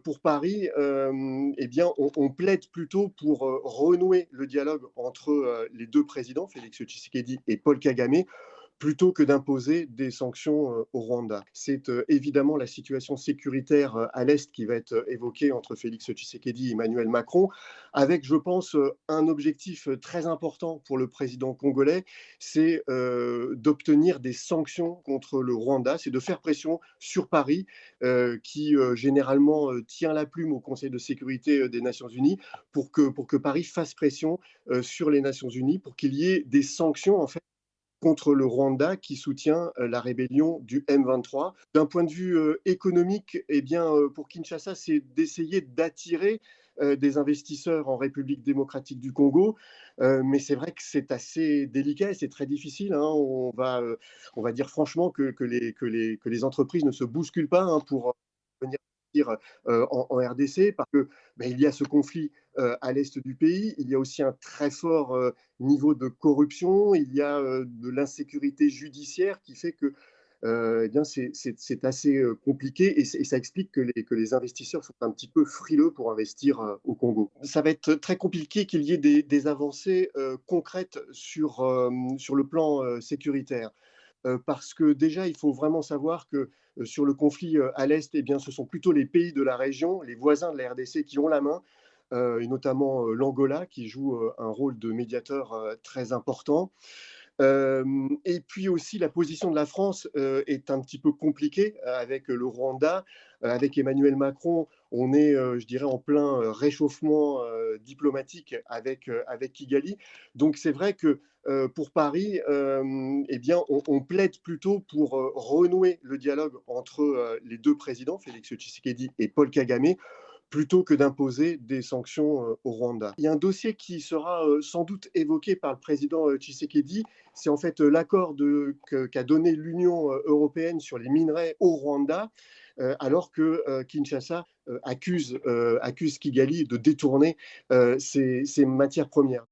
pour Paris, eh bien, on plaide plutôt pour renouer le dialogue entre les deux présidents, Félix Tshisekedi et Paul Kagame, plutôt que d'imposer des sanctions au Rwanda. C'est évidemment la situation sécuritaire à l'Est qui va être évoquée entre Félix Tshisekedi et Emmanuel Macron, avec, je pense, un objectif très important pour le président congolais, c'est d'obtenir des sanctions contre le Rwanda, c'est de faire pression sur Paris, qui généralement tient la plume au Conseil de sécurité des Nations Unies, pour que Paris fasse pression sur les Nations Unies, pour qu'il y ait des sanctions, en fait, contre le Rwanda qui soutient la rébellion du M23. D'un point de vue économique, eh bien, pour Kinshasa, c'est d'essayer d'attirer des investisseurs en République démocratique du Congo. Mais c'est vrai que c'est assez délicat et c'est très difficile, hein. On va dire franchement que les entreprises ne se bousculent pas, hein, pour venir investir en RDC, parce que ben, il y a ce conflit à l'est du pays. Il y a aussi un très fort niveau de corruption, il y a de l'insécurité judiciaire qui fait que eh bien, c'est assez compliqué et ça explique que les investisseurs sont un petit peu frileux pour investir au Congo. Ça va être très compliqué qu'il y ait des avancées concrètes sur le plan sécuritaire. Parce que déjà, il faut vraiment savoir que sur le conflit à l'Est, eh bien, ce sont plutôt les pays de la région, les voisins de la RDC qui ont la main, et notamment l'Angola qui joue un rôle de médiateur très important. Et puis aussi la position de la France est un petit peu compliquée avec le Rwanda. Avec Emmanuel Macron, on est, je dirais, en plein réchauffement diplomatique avec Kigali. Donc c'est vrai que pour Paris, eh bien, on plaide plutôt pour renouer le dialogue entre les deux présidents, Félix Tshisekedi et Paul Kagame, plutôt que d'imposer des sanctions au Rwanda. Il y a un dossier qui sera sans doute évoqué par le président Tshisekedi, c'est en fait l'accord qu'a donné l'Union européenne sur les minerais au Rwanda, alors que Kinshasa accuse Kigali de détourner ces matières premières.